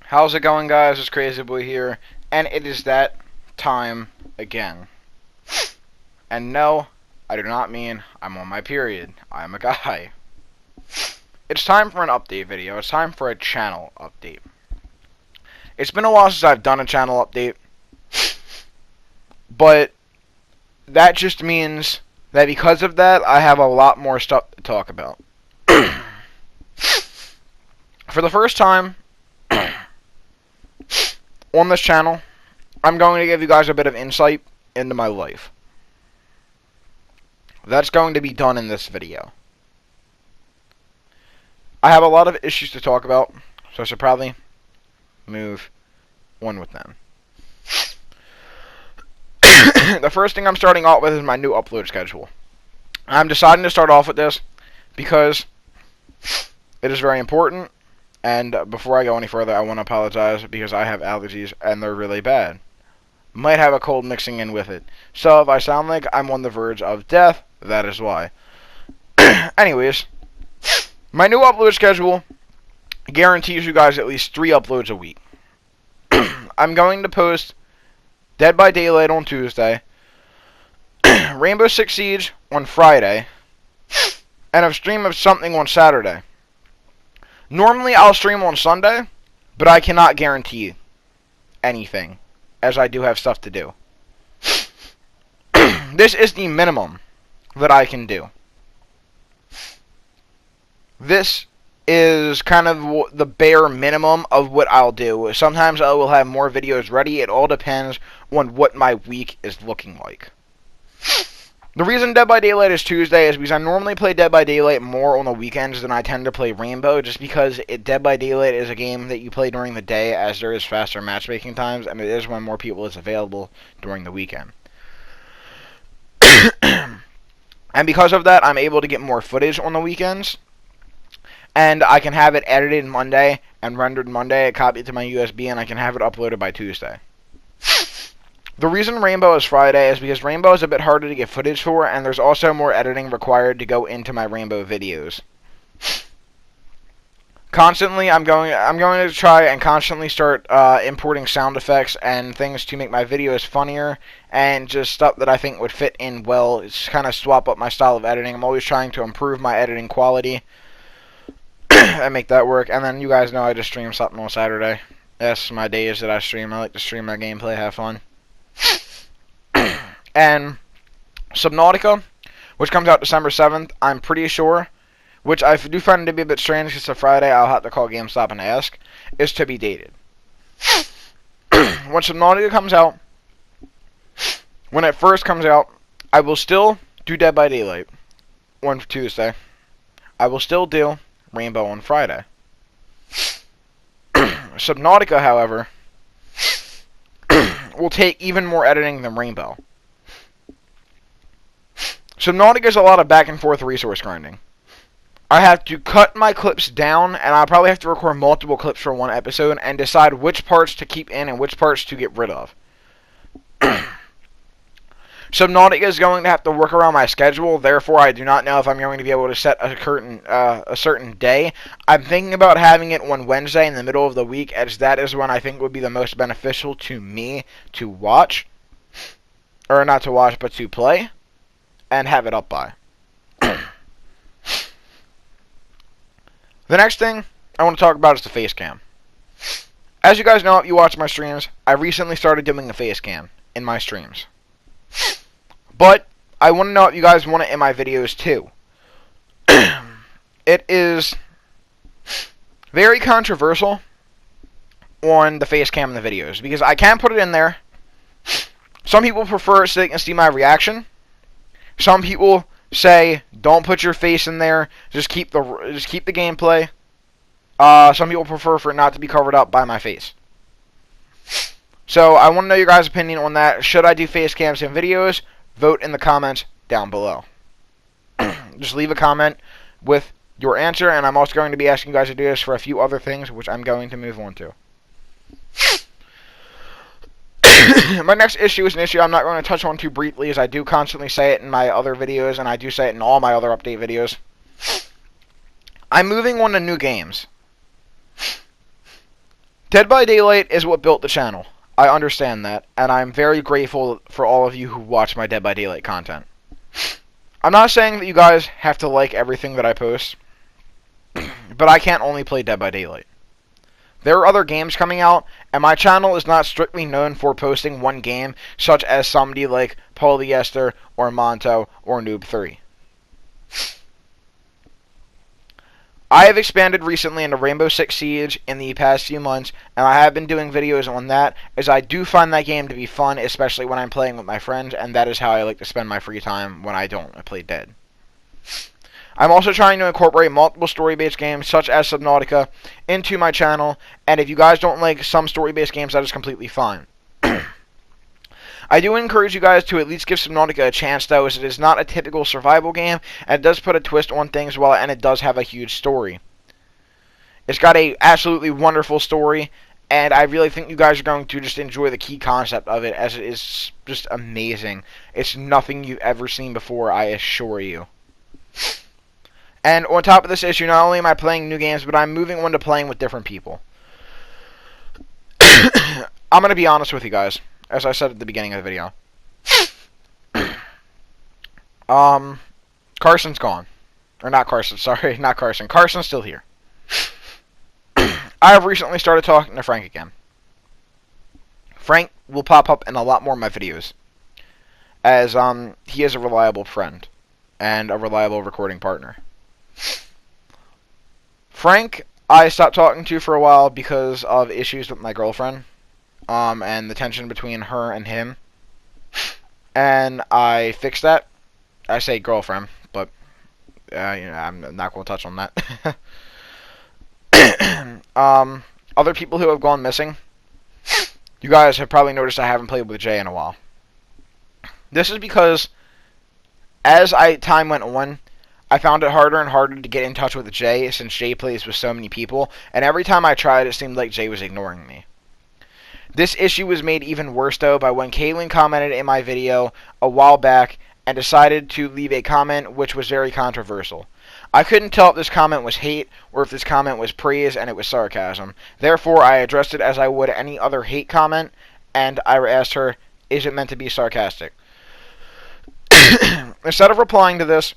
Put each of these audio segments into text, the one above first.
How's it going, guys? It's Crazy Boy here, and it is that time again. And no, I do not mean I'm on my period. I'm a guy. It's time for an update video. It's time for a channel update. It's been a while since I've done a channel update, but that just means that because of that, I have a lot more stuff to talk about. For the first time on this channel, I'm going to give you guys a bit of insight into my life. That's going to be done in this video. I have a lot of issues to talk about, so I should probably move on with them. The first thing I'm starting off with is my new upload schedule. I'm deciding to start off with this because it is very important, and before I go any further, I want to apologize because I have allergies and they're really bad. Might have a cold mixing in with it. So if I sound like I'm on the verge of death, that is why. Anyways, my new upload schedule guarantees you guys at least 3 uploads a week. I'm going to post Dead by Daylight on Tuesday, Rainbow Six Siege on Friday, and a stream of something on Saturday. Normally I'll stream on Sunday, but I cannot guarantee anything, as I do have stuff to do. This is the minimum that I can do. This is kind of the bare minimum of what I'll do. Sometimes I will have more videos ready. It all depends on what my week is looking like. The reason Dead by Daylight is Tuesday is because I normally play Dead by Daylight more on the weekends than I tend to play Rainbow, just because Dead by Daylight is a game that you play during the day as there is faster matchmaking times, and it is when more people is available during the weekend. And because of that, I'm able to get more footage on the weekends, and I can have it edited Monday and rendered Monday, copied to my USB, and I can have it uploaded by Tuesday. The reason Rainbow is Friday is because Rainbow is a bit harder to get footage for, and there's also more editing required to go into my Rainbow videos. Constantly, I'm going to try and constantly start importing sound effects and things to make my videos funnier, and just stuff that I think would fit in well. It's kind of swap up my style of editing. I'm always trying to improve my editing quality and make that work. And then you guys know I just stream something on Saturday. That's my days that I stream. I like to stream my gameplay, have fun. And Subnautica, which comes out December 7th, I'm pretty sure, which I do find it to be a bit strange because it's a Friday, I'll have to call GameStop and ask, is to be dated. When Subnautica comes out, when it first comes out, I will still do Dead by Daylight on Tuesday. I will still do Rainbow on Friday. Subnautica, however, will take even more editing than Rainbow. Subnautica is a lot of back and forth resource grinding. I have to cut my clips down, and I'll probably have to record multiple clips for one episode and decide which parts to keep in and which parts to get rid of. Subnautica is going to have to work around my schedule, therefore I do not know if I'm going to be able to set a certain day. I'm thinking about having it on Wednesday in the middle of the week, as that is when I think would be the most beneficial to me to watch. Or not to watch, but to play. And have it up by. The next thing I want to talk about is the face cam. As you guys know, if you watch my streams, I recently started doing the face cam in my streams. But I want to know if you guys want it in my videos too. It is very controversial on the face cam in the videos, because I can put it in there. Some people prefer it so they can see my reaction. Some people say don't put your face in there, just keep the gameplay. Some people prefer for it not to be covered up by my face. So I want to know your guys' opinion on that. Should I do face cams in videos? Vote in the comments down below. Just leave a comment with your answer, and I'm also going to be asking you guys to do this for a few other things, which I'm going to move on to. My next issue is an issue I'm not going to touch on too briefly, as I do constantly say it in my other videos, and I do say it in all my other update videos. I'm moving on to new games. Dead by Daylight is what built the channel. I understand that, and I'm very grateful for all of you who watch my Dead by Daylight content. I'm not saying that you guys have to like everything that I post, but I can't only play Dead by Daylight. There are other games coming out, and my channel is not strictly known for posting one game, such as somebody like Polyester, or Monto, or Noob3. I have expanded recently into Rainbow Six Siege in the past few months, and I have been doing videos on that, as I do find that game to be fun, especially when I'm playing with my friends, and that is how I like to spend my free time when I don't play Dead. I'm also trying to incorporate multiple story-based games, such as Subnautica, into my channel, and if you guys don't like some story-based games, that is completely fine. I do encourage you guys to at least give Subnautica a chance, though, as it is not a typical survival game, and it does put a twist on things well, and it does have a huge story. It's got a absolutely wonderful story, and I really think you guys are going to just enjoy the key concept of it, as it is just amazing. It's nothing you've ever seen before, I assure you. And on top of this issue, not only am I playing new games, but I'm moving on to playing with different people. I'm going to be honest with you guys, as I said at the beginning of the video. Carson's gone. Or not Carson, sorry, not Carson. Carson's still here. I have recently started talking to Frank again. Frank will pop up in a lot more of my videos, as he is a reliable friend and a reliable recording partner. Frank, I stopped talking to for a while because of issues with my girlfriend, and the tension between her and him, and I fixed that. I say girlfriend, but I'm not going to touch on that. Other people who have gone missing, you guys have probably noticed I haven't played with Jay in a while. This is because, as time went on, I found it harder and harder to get in touch with Jay, since Jay plays with so many people, and every time I tried, it seemed like Jay was ignoring me. This issue was made even worse, though, by when Caitlin commented in my video a while back and decided to leave a comment which was very controversial. I couldn't tell if this comment was hate or if this comment was praise and it was sarcasm. Therefore, I addressed it as I would any other hate comment, and I asked her, is it meant to be sarcastic? Instead of replying to this,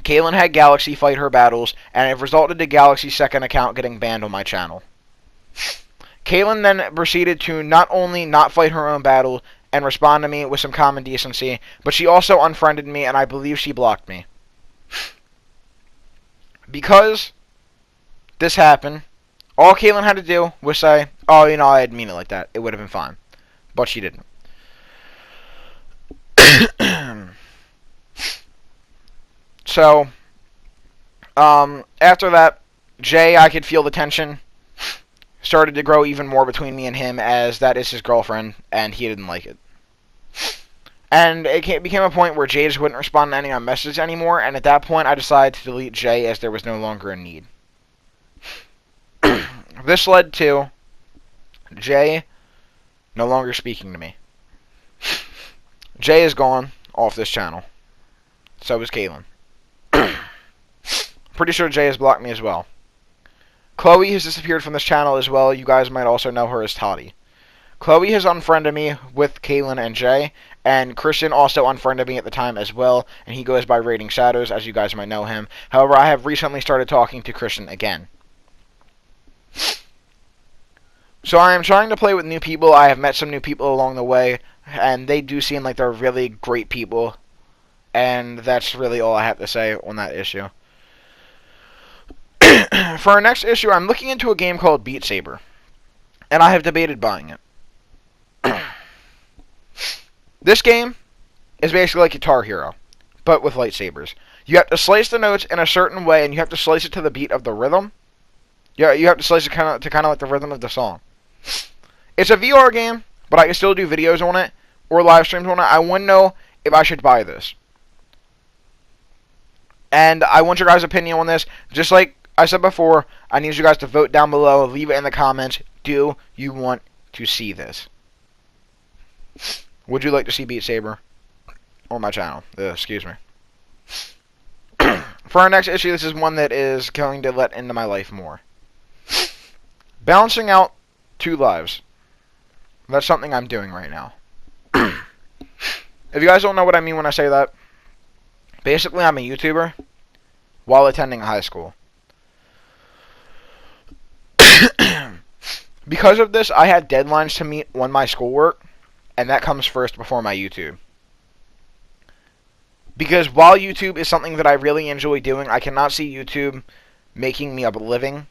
Caitlin had Galaxy fight her battles, and it resulted to Galaxy's second account getting banned on my channel. Caitlin then proceeded to not only not fight her own battle and respond to me with some common decency, but she also unfriended me, and I believe she blocked me. Because this happened, all Caitlin had to do was say, oh, you know, I didn't mean it like that. It would have been fine. But she didn't. So, after that, Jay, I could feel the tension started to grow even more between me and him, as that is his girlfriend, and he didn't like it. And it became a point where Jay just wouldn't respond to any of my messages anymore, and at that point I decided to delete Jay, as there was no longer a need. This led to Jay no longer speaking to me. Jay is gone off this channel. So is Caitlin. Pretty sure Jay has blocked me as well. Chloe has disappeared from this channel as well. You guys might also know her as Toddy. Chloe has unfriended me with Caitlin and Jay, and Christian also unfriended me at the time as well, and he goes by Raiding Shadows, as you guys might know him. However, I have recently started talking to Christian again. So I am trying to play with new people. I have met some new people along the way, and they do seem like they're really great people, and that's really all I have to say on that issue. For our next issue, I'm looking into a game called Beat Saber, and I have debated buying it. This game is basically like Guitar Hero, but with lightsabers. You have to slice the notes in a certain way, and you have to slice it to the beat of the rhythm. Yeah, you have to slice it kind of like the rhythm of the song. It's a VR game, but I can still do videos on it or live streams on it. I want to know if I should buy this, and I want your guys' opinion on this. Just like I said before, I need you guys to vote down below. Leave it in the comments. Do you want to see this? Would you like to see Beat Saber on my channel? Excuse me. For our next issue, this is one that is going to let into my life more. Balancing out 2 lives. That's something I'm doing right now. If you guys don't know what I mean when I say that, basically I'm a YouTuber while attending high school. Because of this, I had deadlines to meet on my schoolwork, and that comes first before my YouTube. Because while YouTube is something that I really enjoy doing, I cannot see YouTube making me a living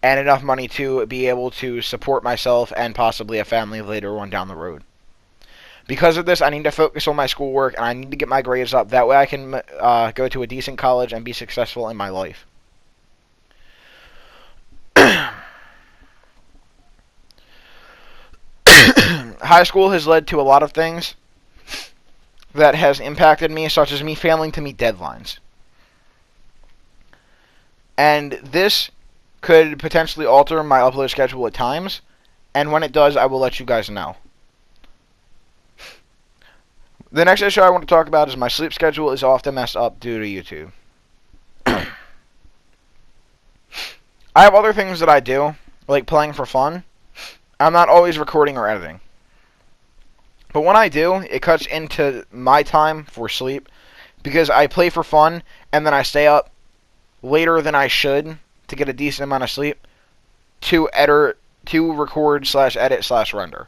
and enough money to be able to support myself and possibly a family later on down the road. Because of this, I need to focus on my schoolwork, and I need to get my grades up. That way I can go to a decent college and be successful in my life. High school has led to a lot of things that has impacted me, such as me failing to meet deadlines. And this could potentially alter my upload schedule at times, and when it does, I will let you guys know. The next issue I want to talk about is my sleep schedule is often messed up due to YouTube. I have other things that I do, like playing for fun. I'm not always recording or editing. But when I do, it cuts into my time for sleep, because I play for fun, and then I stay up later than I should to get a decent amount of sleep to record/edit/render.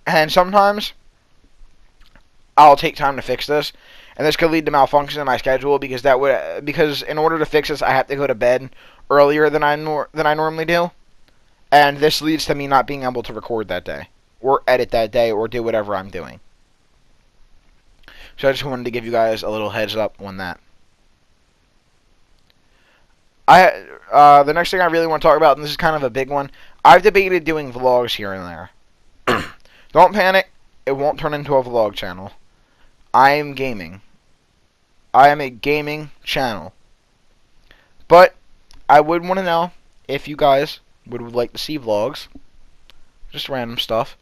And sometimes I'll take time to fix this, and this could lead to malfunction in my schedule, because in order to fix this, I have to go to bed earlier than I normally do, and this leads to me not being able to record that day, or edit that day, or do whatever I'm doing. So I just wanted to give you guys a little heads up on that. The next thing I really want to talk about, and this is kind of a big one, I've debated doing vlogs here and there. Don't panic, it won't turn into a vlog channel. I am gaming. I am a gaming channel. But I would want to know if you guys would like to see vlogs. Just random stuff.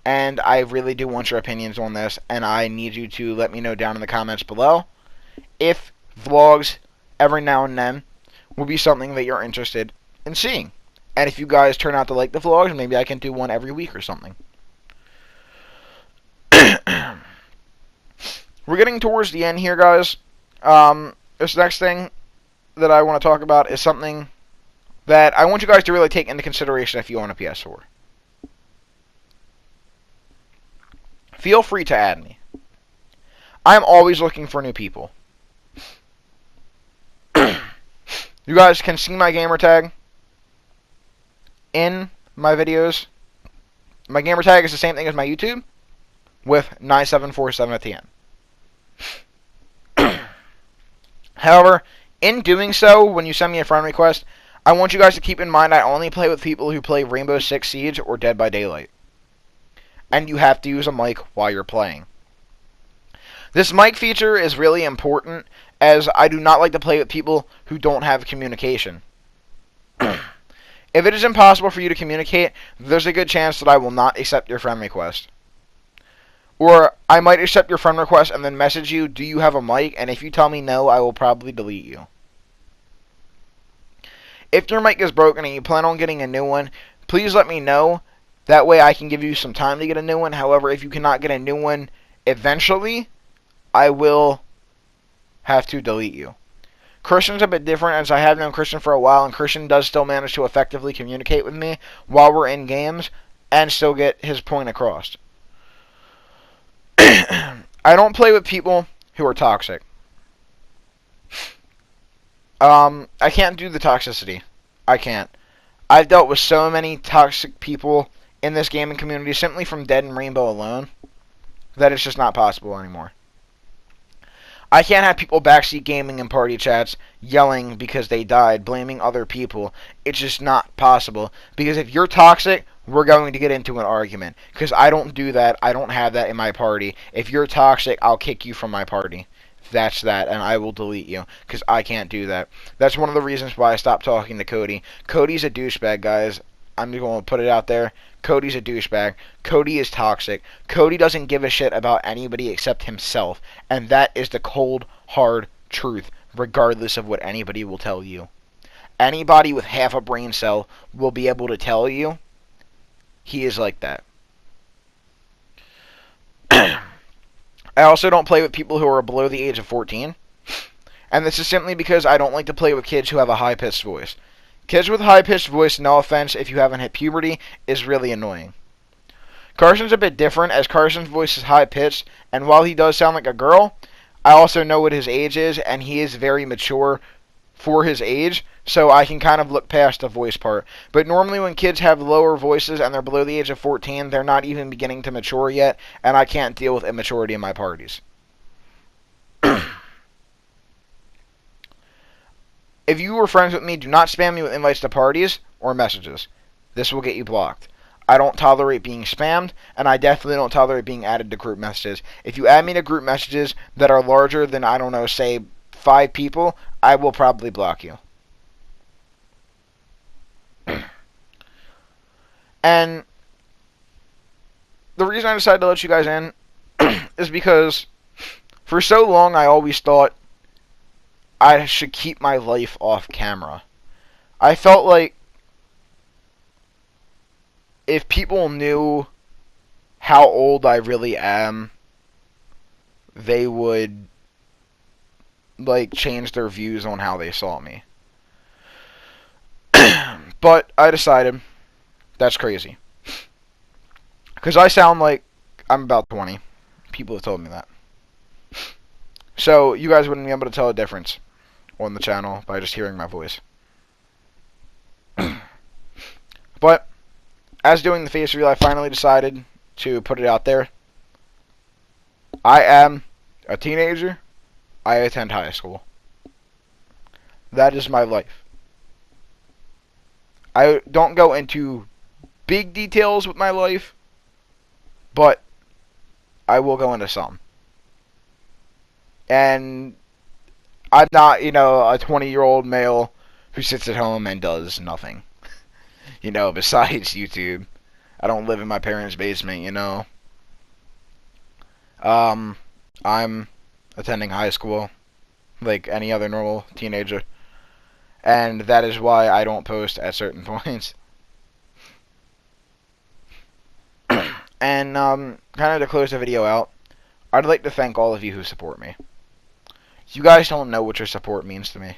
And I really do want your opinions on this, and I need you to let me know down in the comments below if vlogs every now and then will be something that you're interested in seeing. And if you guys turn out to like the vlogs, maybe I can do one every week or something. We're getting towards the end here, guys. This next thing that I want to talk about is something that I want you guys to really take into consideration if you own a PS4. Feel free to add me. I'm always looking for new people. You guys can see my gamer tag in my videos. My gamer tag is the same thing as my YouTube, with 9747 at the end. However, in doing so, when you send me a friend request, I want you guys to keep in mind I only play with people who play Rainbow Six Siege or Dead by Daylight. And you have to use a mic while you're playing. This mic feature is really important, as I do not like to play with people who don't have communication. If it is impossible for you to communicate, there's a good chance that I will not accept your friend request. Or I might accept your friend request and then message you, do you have a mic? And if you tell me no, I will probably delete you. If your mic is broken and you plan on getting a new one, please let me know. That way I can give you some time to get a new one. However, if you cannot get a new one eventually, I will have to delete you. Christian's a bit different, as I have known Christian for a while, and Christian does still manage to effectively communicate with me while we're in games and still get his point across. I don't play with people who are toxic. I can't do the toxicity. I can't. I've dealt with so many toxic people in this gaming community simply from Dead and Rainbow alone that it's just not possible anymore. I can't have people backseat gaming in party chats yelling because they died, blaming other people. It's just not possible. Because if you're toxic, we're going to get into an argument. Because I don't do that. I don't have that in my party. If you're toxic, I'll kick you from my party. That's that, and I will delete you. Because I can't do that. That's one of the reasons why I stopped talking to Cody. Cody's a douchebag, guys. I'm going to put it out there. Cody's a douchebag. Cody is toxic. Cody doesn't give a shit about anybody except himself. And that is the cold, hard truth, regardless of what anybody will tell you. Anybody with half a brain cell will be able to tell you he is like that. I also don't play with people who are below the age of 14. And this is simply because I don't like to play with kids who have a high-pitched voice. Kids with a high-pitched voice, no offense if you haven't hit puberty, is really annoying. Carson's a bit different, as Carson's voice is high-pitched, and while he does sound like a girl, I also know what his age is, and he is very mature for his age, so I can kind of look past the voice part. But normally when kids have lower voices and they're below the age of 14, they're not even beginning to mature yet, and I can't deal with immaturity in my parties. If you were friends with me, do not spam me with invites to parties or messages. This will get you blocked. I don't tolerate being spammed, and I definitely don't tolerate being added to group messages. If you add me to group messages that are larger than, I don't know, say 5 people, I will probably block you. And the reason I decided to let you guys in is because for so long I always thought I should keep my life off camera. I felt like if people knew how old I really am, they would like change their views on how they saw me. But I decided that's crazy. Because I sound like I'm about 20. People have told me that. So you guys wouldn't be able to tell a difference on the channel by just hearing my voice. But as doing the face reveal, I finally decided to put it out there. I am a teenager. I attend high school. That is my life. I don't go into big details with my life, but I will go into some. And I'm not, a 20-year-old male who sits at home and does nothing. Besides YouTube. I don't live in my parents' basement, I'm attending high school like any other normal teenager. And that is why I don't post at certain points. And, kind of to close the video out, I'd like to thank all of you who support me. You guys don't know what your support means to me.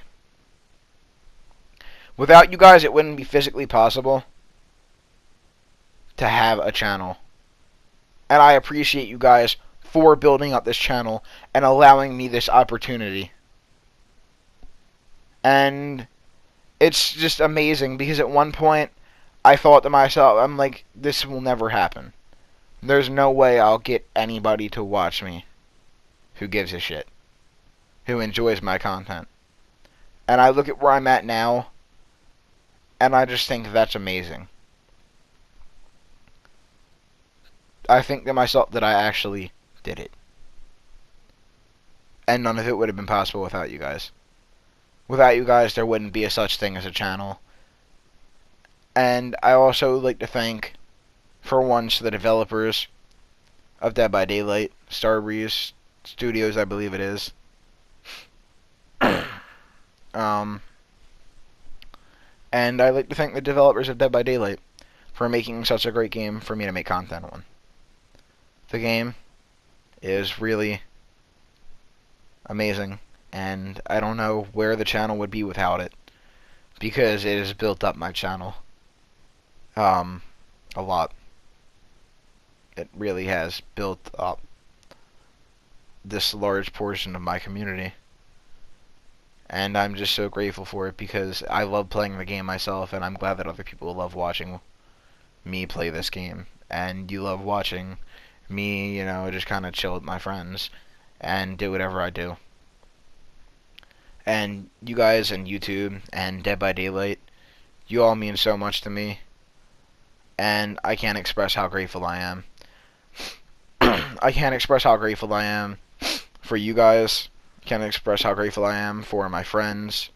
Without you guys, it wouldn't be physically possible to have a channel. And I appreciate you guys for building up this channel and allowing me this opportunity. And it's just amazing because at one point I thought to myself, I'm like, this will never happen. There's no way I'll get anybody to watch me who gives a shit, who enjoys my content. And I look at where I'm at now, and I just think that's amazing. I think to myself that I actually did it. And none of it would have been possible without you guys. Without you guys, there wouldn't be a such thing as a channel. And I also like to thank, for once, the developers of Dead by Daylight, Starbreeze Studios, I believe it is. And I'd like to thank the developers of Dead by Daylight for making such a great game for me to make content on. The game is really amazing, and I don't know where the channel would be without it, because it has built up my channel a lot. It really has built up this large portion of my community, and I'm just so grateful for it because I love playing the game myself, and I'm glad that other people love watching me play this game, and you love watching me, just kind of chill with my friends and do whatever I do. And you guys and YouTube and Dead by Daylight, you all mean so much to me, and I can't express how grateful I am. I can't express how grateful I am for you guys. Can't express how grateful I am for my friends,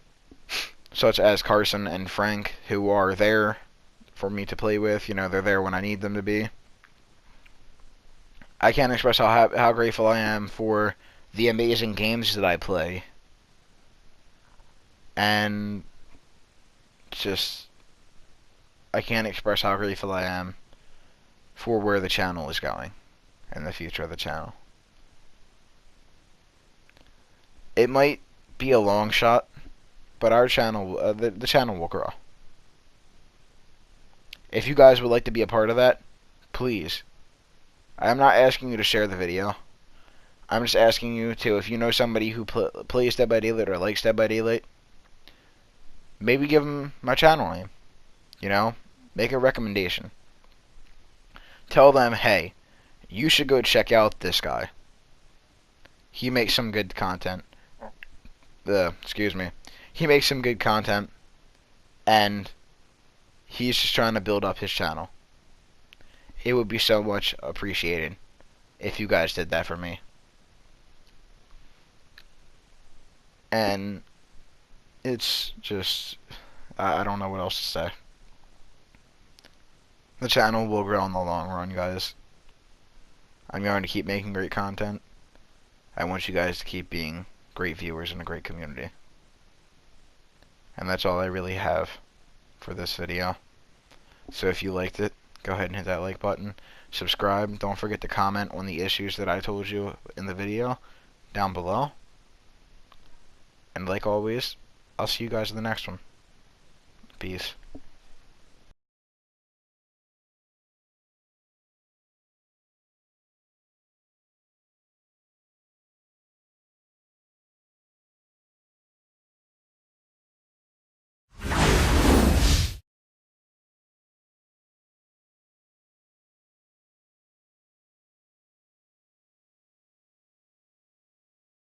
such as Carson and Frank, who are there for me to play with. They're there when I need them to be. I can't express how grateful I am for the amazing games that I play. And just, I can't express how grateful I am for where the channel is going and the future of the channel. It might be a long shot, but our channel, the channel will grow. If you guys would like to be a part of that, please. I'm not asking you to share the video. I'm just asking you to, if you know somebody who plays Dead by Daylight or likes Dead by Daylight, maybe give them my channel name. You know? Make a recommendation. Tell them, hey, you should go check out this guy. He makes some good content. Excuse me. He makes some good content, and he's just trying to build up his channel. It would be so much appreciated if you guys did that for me. And it's just, I don't know what else to say. The channel will grow in the long run, guys. I'm going to keep making great content. I want you guys to keep being great viewers in a great community. And that's all I really have for this video. So if you liked it, go ahead and hit that like button. Subscribe. Don't forget to comment on the issues that I told you in the video down below. And like always, I'll see you guys in the next one. Peace.